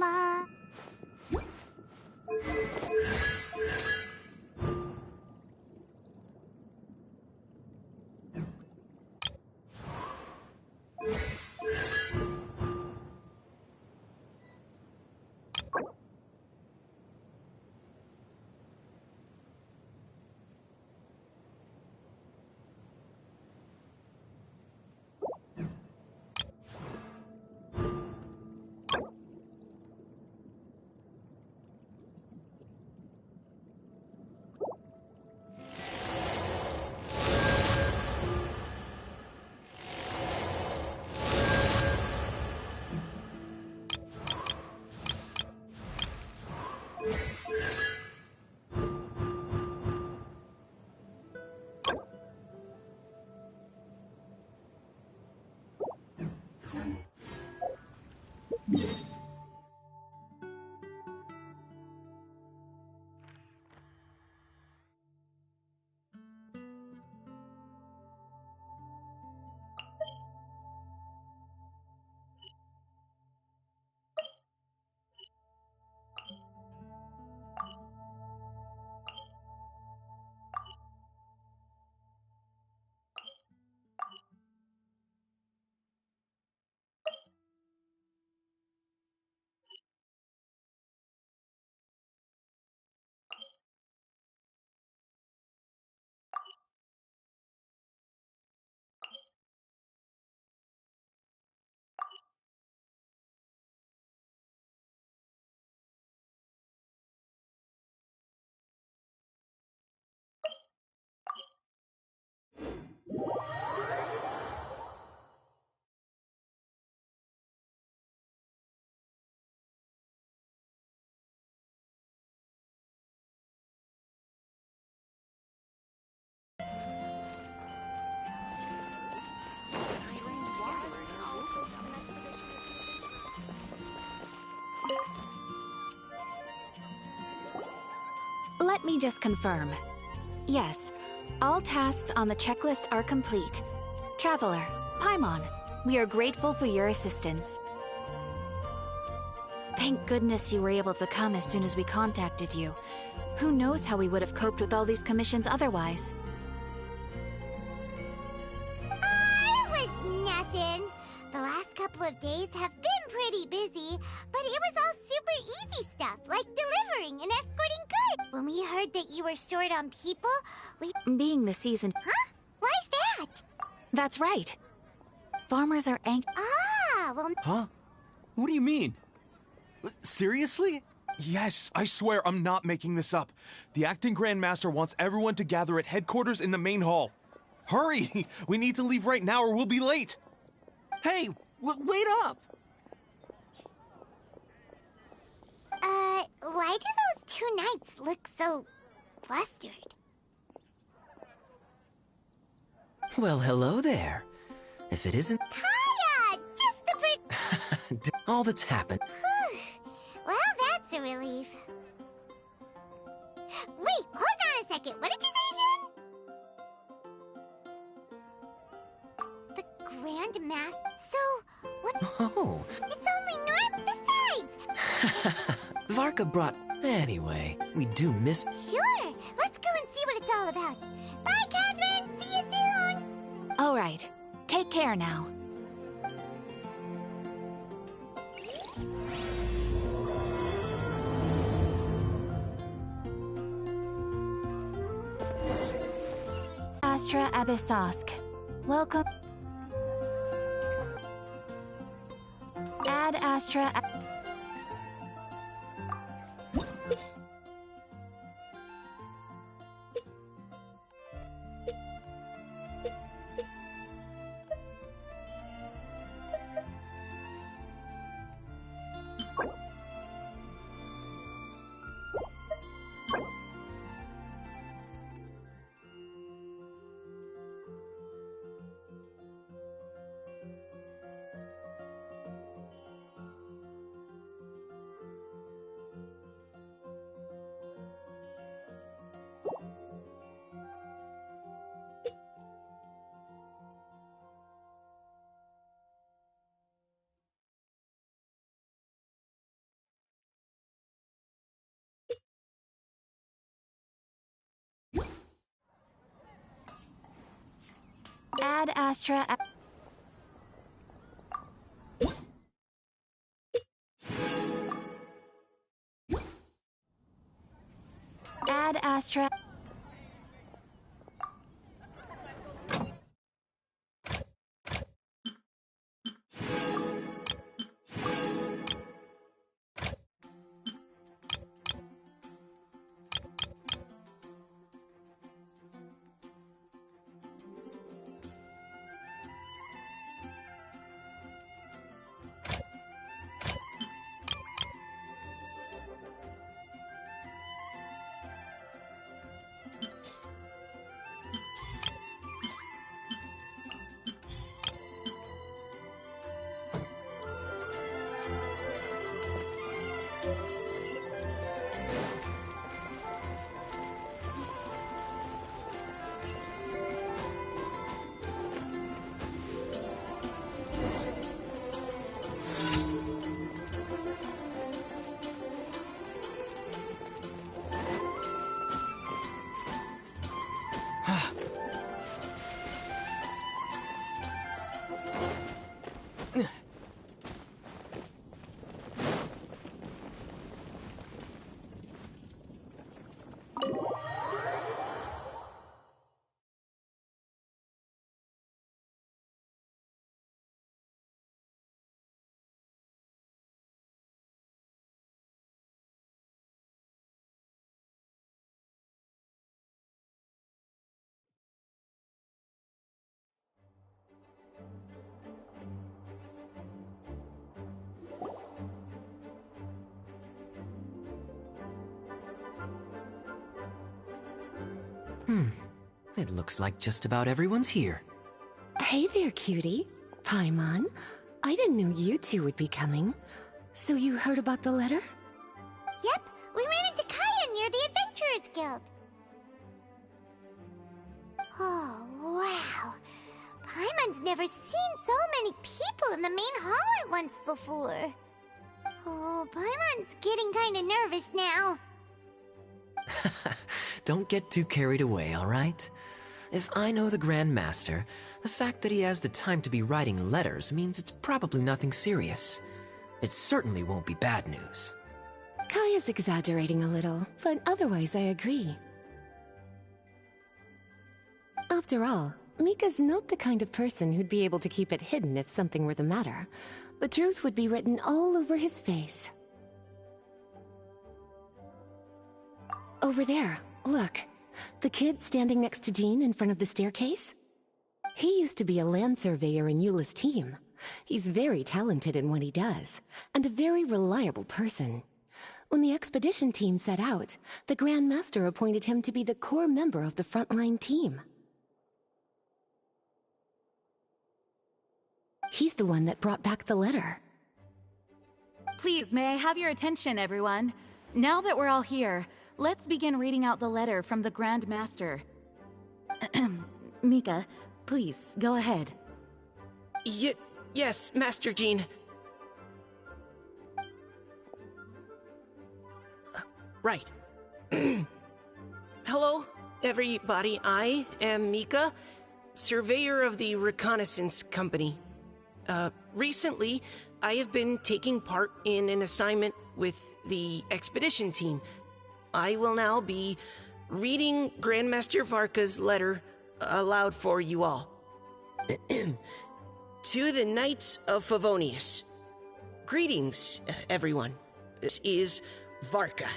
ま。Let me just confirm. Yes, all tasks on the checklist are complete. Traveler, Paimon, we are grateful for your assistance. Thank goodness you were able to come as soon as we contacted you. Who knows how we would have coped with all these commissions otherwise? It was nothing. The last couple of days have been pretty busy, but it was all super easy stuff, like delivering and escorting goods. When we heard that you were short on people, we... Being the season... Huh? Why's that? That's right. Farmers are Ah, well... Huh? What do you mean? Seriously? Yes, I swear I'm not making this up. The acting Grandmaster wants everyone to gather at headquarters in the main hall. Hurry! We need to leave right now or we'll be late! Hey, wait up! Why do those two knights look so flustered? Well, hello there. If it isn't... Kaya! Just the all that's happened... Well, that's a relief. Wait, hold on a second. What did you say again? The Grand Mass... So, what... Oh. It's only Norm besides! Varka brought... Anyway, we do miss... Sure, let's go and see what it's all about. Bye, Catherine! See you soon! All right. Take care now. Astra Abyssosk. Welcome. Ad Astra... Ad Astra. Ad Astra. It looks like just about everyone's here. Hey there, cutie. Paimon. I didn't know you two would be coming. So you heard about the letter? Yep, we ran into Kaya near the Adventurers Guild. Oh, wow. Paimon's never seen so many people in the main hall at once before. Oh, Paimon's getting kinda nervous now. Don't get too carried away, all right? If I know the Grand Master, the fact that he has the time to be writing letters means it's probably nothing serious. It certainly won't be bad news. Kaya's exaggerating a little, but otherwise I agree. After all, Mika's not the kind of person who'd be able to keep it hidden if something were the matter. The truth would be written all over his face. Over there, look. The kid standing next to Jean in front of the staircase? He used to be a land surveyor in Eula's team. He's very talented in what he does, and a very reliable person. When the expedition team set out, the Grand Master appointed him to be the core member of the frontline team. He's the one that brought back the letter. Please, may I have your attention, everyone? Now that we're all here, let's begin reading out the letter from the Grand Master. Mika, please, go ahead. Yes, Master Jean. Right. Hello, everybody. I am Mika, surveyor of the Reconnaissance Company. Recently, I have been taking part in an assignment with the expedition team. I will now be reading Grandmaster Varka's letter aloud for you all. To the Knights of Favonius. Greetings, everyone. This is Varka.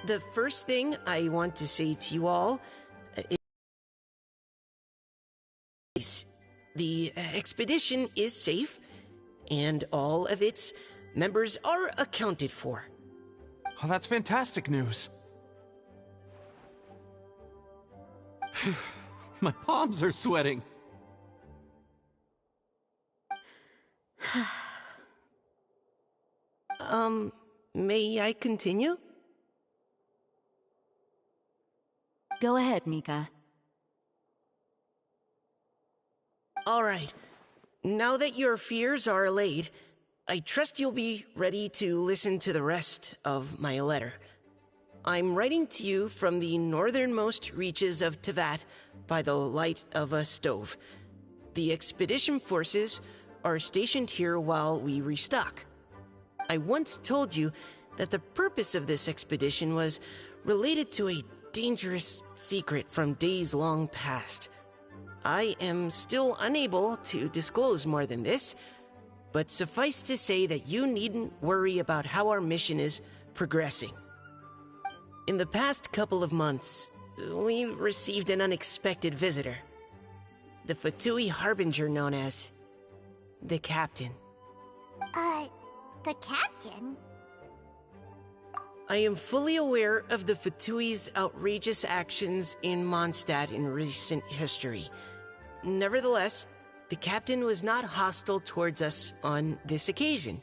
The first thing I want to say to you all is the expedition is safe, and all of its members are accounted for. Oh, that's fantastic news. My palms are sweating. May I continue? Go ahead, Mika. All right. Now that your fears are allayed, I trust you'll be ready to listen to the rest of my letter. I'm writing to you from the northernmost reaches of Tevat by the light of a stove. The expedition forces are stationed here while we restock. I once told you that the purpose of this expedition was related to a dangerous secret from days long past. I am still unable to disclose more than this, but suffice to say that you needn't worry about how our mission is progressing. In the past couple of months, we received an unexpected visitor. The Fatui Harbinger known as the Captain. The captain? I am fully aware of the Fatui's outrageous actions in Mondstadt in recent history. Nevertheless, the Captain was not hostile towards us on this occasion.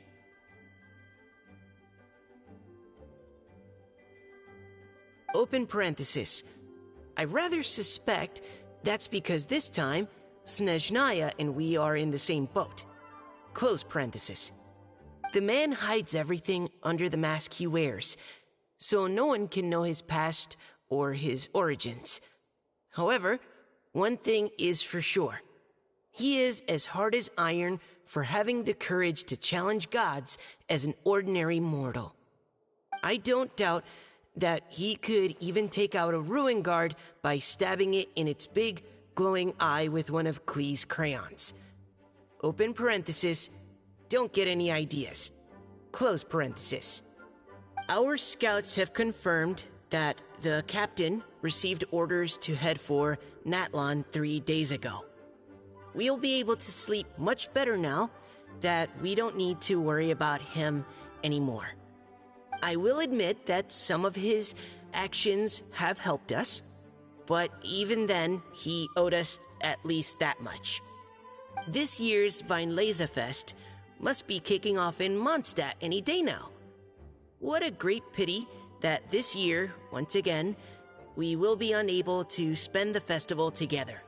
Open parenthesis. I rather suspect that's because this time, Snezhnaya and we are in the same boat. Close parenthesis. The man hides everything under the mask he wears, so no one can know his past or his origins. However, one thing is for sure. He is as hard as iron for having the courage to challenge gods as an ordinary mortal. I don't doubt that he could even take out a ruin guard by stabbing it in its big, glowing eye with one of Klee's crayons. Open parenthesis, don't get any ideas. Close parenthesis. Our scouts have confirmed that the Captain received orders to head for Natlon 3 days ago. We'll be able to sleep much better now that we don't need to worry about him anymore. I will admit that some of his actions have helped us, but even then, he owed us at least that much. This year's Weinlesefest must be kicking off in Mondstadt any day now. What a great pity that this year, once again, we will be unable to spend the festival together.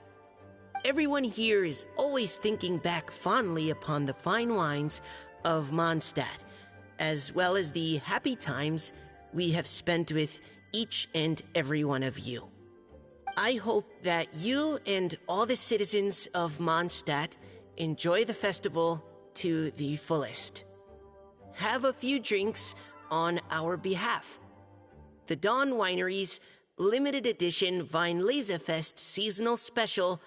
Everyone here is always thinking back fondly upon the fine wines of Mondstadt, as well as the happy times we have spent with each and every one of you. I hope that you and all the citizens of Mondstadt enjoy the festival to the fullest. Have a few drinks on our behalf. The Dawn Winery's limited edition Weinlesefest seasonal special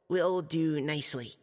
will do nicely.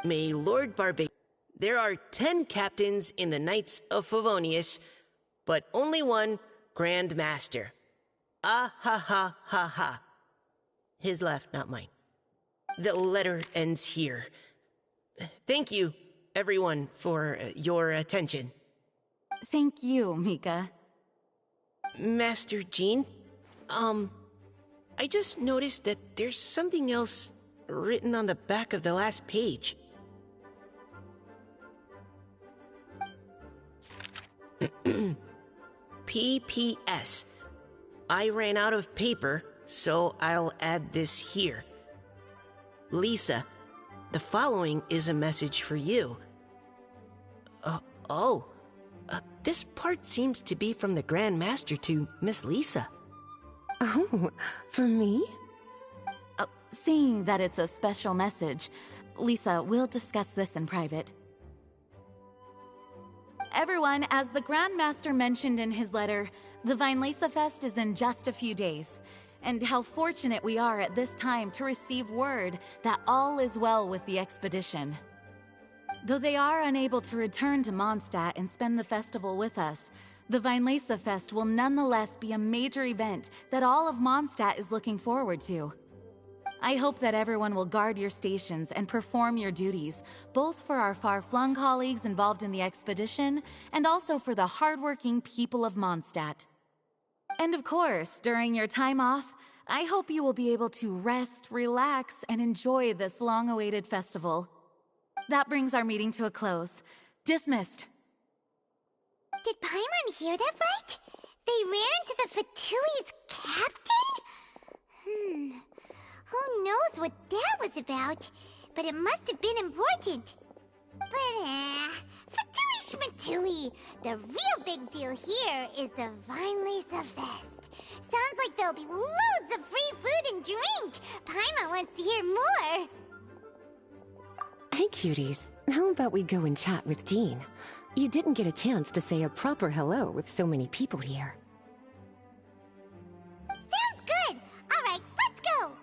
May Lord Barba... There are 10 captains in the Knights of Favonius, but only one Grand Master. Ah ha ha ha ha. His left, not mine. The letter ends here. Thank you, everyone, for your attention. Thank you, Mika. Master Jean, I just noticed that there's something else written on the back of the last page. PPS. I ran out of paper, so I'll add this here. Lisa, the following is a message for you. This part seems to be from the Grand Master to Miss Lisa. Oh, for me? Seeing that it's a special message, Lisa, we'll discuss this in private. Everyone, as the Grand Master mentioned in his letter, the Vinelesa Fest is in just a few days. And how fortunate we are at this time to receive word that all is well with the expedition. Though they are unable to return to Mondstadt and spend the festival with us, the Vinelesa Fest will nonetheless be a major event that all of Mondstadt is looking forward to. I hope that everyone will guard your stations and perform your duties, both for our far-flung colleagues involved in the expedition and also for the hardworking people of Mondstadt. And of course, during your time off, I hope you will be able to rest, relax, and enjoy this long-awaited festival. That brings our meeting to a close. Dismissed. Did Paimon hear that right? They ran into the Fatui's captain? Who knows what that was about? But it must have been important. But, Fatui Schmatui! The real big deal here is the Vinelesa Fest. Sounds like there'll be loads of free food and drink. Paimon wants to hear more. Hey, cuties. How about we go and chat with Jean? You didn't get a chance to say a proper hello with so many people here. Sounds good! Alright, let's go!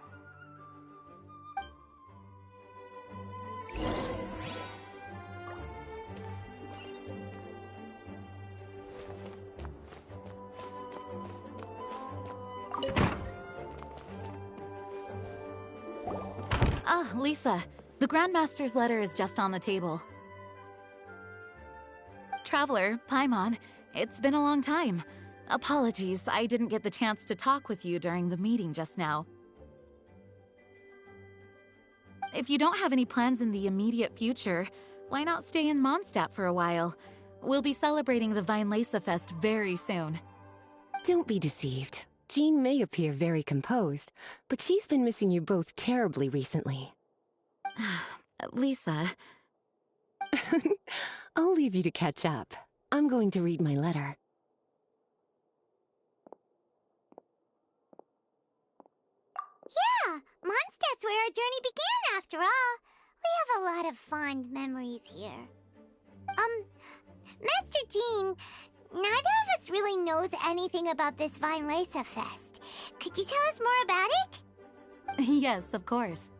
Ah, Lisa. The Grandmaster's letter is just on the table. Traveler, Paimon, it's been a long time. Apologies, I didn't get the chance to talk with you during the meeting just now. If you don't have any plans in the immediate future, why not stay in Mondstadt for a while? We'll be celebrating the Vinelesa Fest very soon. Don't be deceived. Jean may appear very composed, but she's been missing you both terribly recently. Lisa... I'll leave you to catch up. I'm going to read my letter. Yeah, Mondstadt's where our journey began after all. We have a lot of fond memories here. Master Jean, neither of us really knows anything about this Vinelesa Fest. Could you tell us more about it? Yes, of course.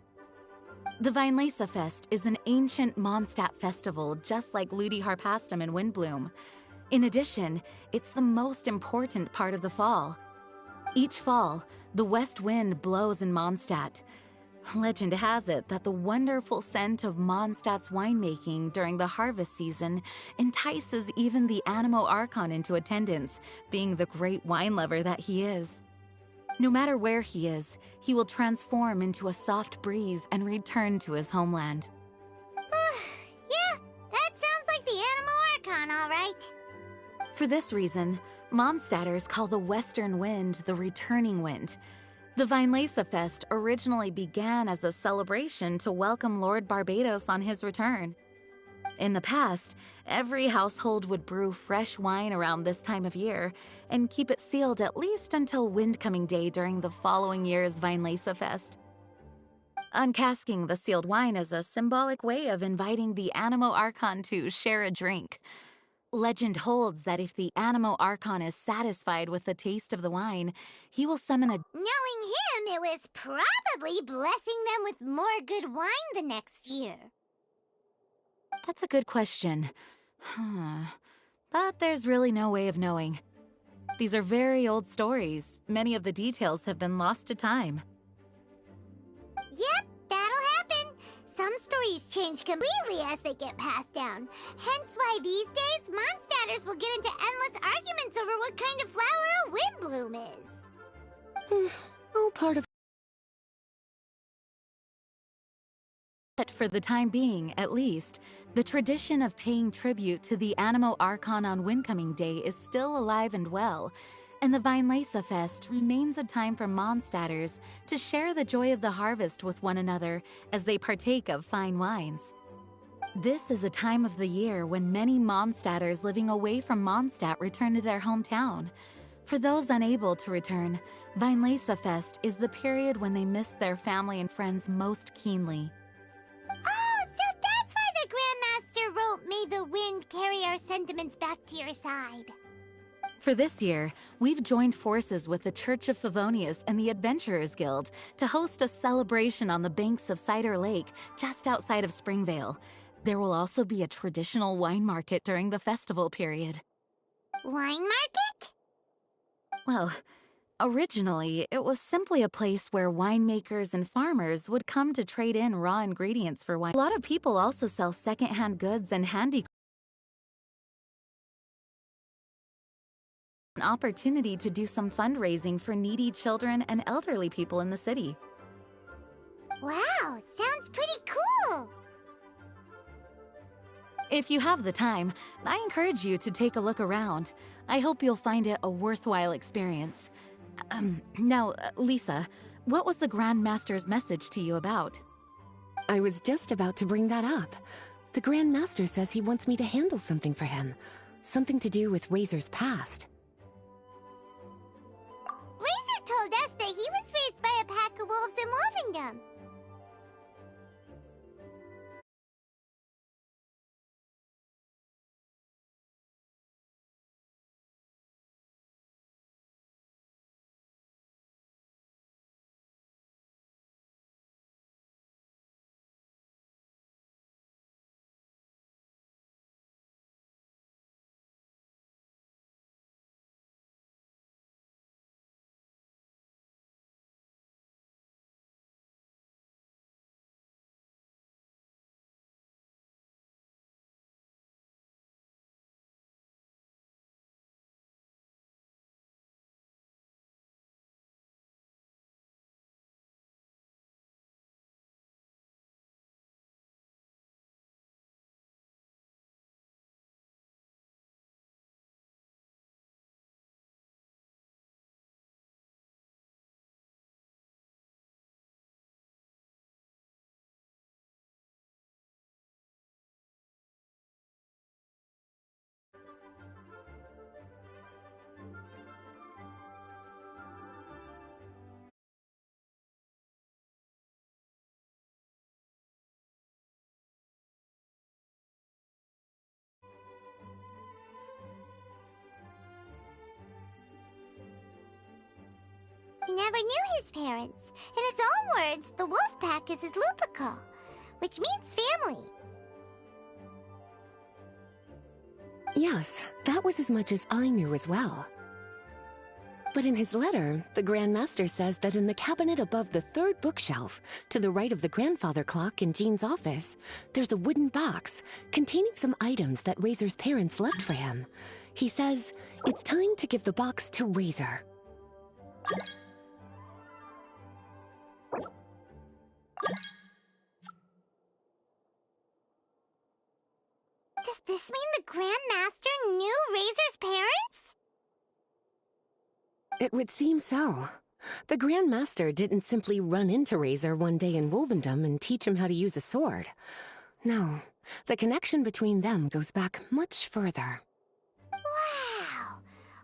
The Vinelesa Fest is an ancient Mondstadt festival just like Ludi Harpastum and Windbloom. In addition, it's the most important part of the fall. Each fall, the west wind blows in Mondstadt. Legend has it that the wonderful scent of Mondstadt's winemaking during the harvest season entices even the Animo Archon into attendance, being the great wine lover that he is. No matter where he is, he will transform into a soft breeze and return to his homeland. Yeah, that sounds like the Animo Archon, all right. For this reason, Mondstadters call the western wind the returning wind. The Vinelesa Fest originally began as a celebration to welcome Lord Barbados on his return. In the past, every household would brew fresh wine around this time of year and keep it sealed at least until Windcoming Day during the following year's Vinelesa Fest. Uncasking the sealed wine is a symbolic way of inviting the Animo Archon to share a drink. Legend holds that if the Animo Archon is satisfied with the taste of the wine, he will summon a... Knowing him, it was probably blessing them with more good wine the next year. That's a good question. But there's really no way of knowing. These are very old stories. Many of the details have been lost to time. Yep, that'll happen. Some stories change completely as they get passed down. Hence why these days, Mondstadters will get into endless arguments over what kind of flower a windbloom is. All part of... But for the time being, at least, the tradition of paying tribute to the Animo Archon on Windcoming Day is still alive and well, and the Vinelesa Fest remains a time for Mondstadters to share the joy of the harvest with one another as they partake of fine wines. This is a time of the year when many Mondstadters living away from Mondstadt return to their hometown. For those unable to return, Vinelesa Fest is the period when they miss their family and friends most keenly. Oh, so that's why the Grandmaster wrote, "May the wind carry our sentiments sentiments back to your side. For this year, we've joined forces with the Church of Favonius and the Adventurers Guild to host a celebration on the banks of Cider Lake, just outside of Springvale. There will also be a traditional wine market during the festival period. Wine market? Well, originally, it was simply a place where winemakers and farmers would come to trade in raw ingredients for wine. A lot of people also sell secondhand goods and handicrafts. An opportunity to do some fundraising for needy children and elderly people in the city. Wow, sounds pretty cool! If you have the time, I encourage you to take a look around. I hope you'll find it a worthwhile experience. Now, Lisa, what was the Grand Master's message to you about? I was just about to bring that up. The Grand Master says he wants me to handle something for him. Something to do with Razor's past. Razor told us that he was raised by a pack of wolves in Wolvendom. He never knew his parents. In his own words, the wolf pack is his lupico, which means family. Yes, that was as much as I knew as well. But in his letter, the Grand Master says that in the cabinet above the third bookshelf, to the right of the grandfather clock in Jean's office, there's a wooden box containing some items that Razor's parents left for him. He says it's time to give the box to Razor. Does this mean the Grand Master knew Razor's parents? It would seem so. The Grand Master didn't simply run into Razor one day in Wolvendom and teach him how to use a sword. No, the connection between them goes back much further. Wow!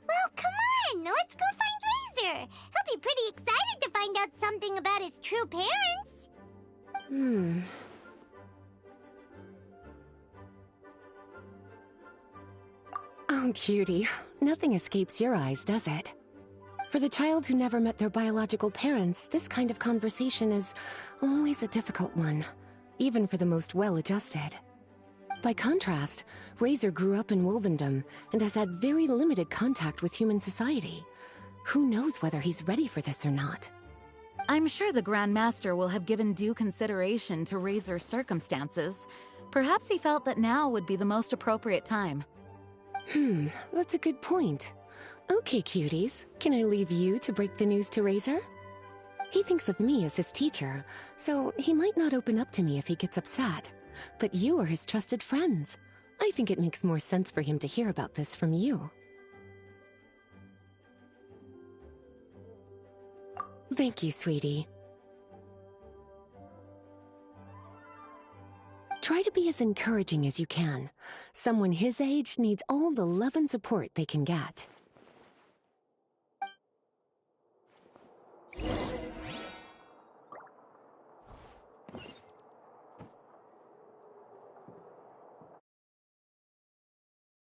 Well, come on! Let's go find Razor! He'll be pretty excited to find out something about his true parents! Oh, cutie. Nothing escapes your eyes, does it? For the child who never met their biological parents, this kind of conversation is always a difficult one, even for the most well-adjusted. By contrast, Razor grew up in Wolvendom and has had very limited contact with human society. Who knows whether he's ready for this or not? I'm sure the Grand Master will have given due consideration to Razor's circumstances. Perhaps he felt that now would be the most appropriate time. That's a good point. Okay, cuties, can I leave you to break the news to Razor? He thinks of me as his teacher, so he might not open up to me if he gets upset. But you are his trusted friends. I think it makes more sense for him to hear about this from you. Thank you, sweetie. Try to be as encouraging as you can. Someone his age needs all the love and support they can get.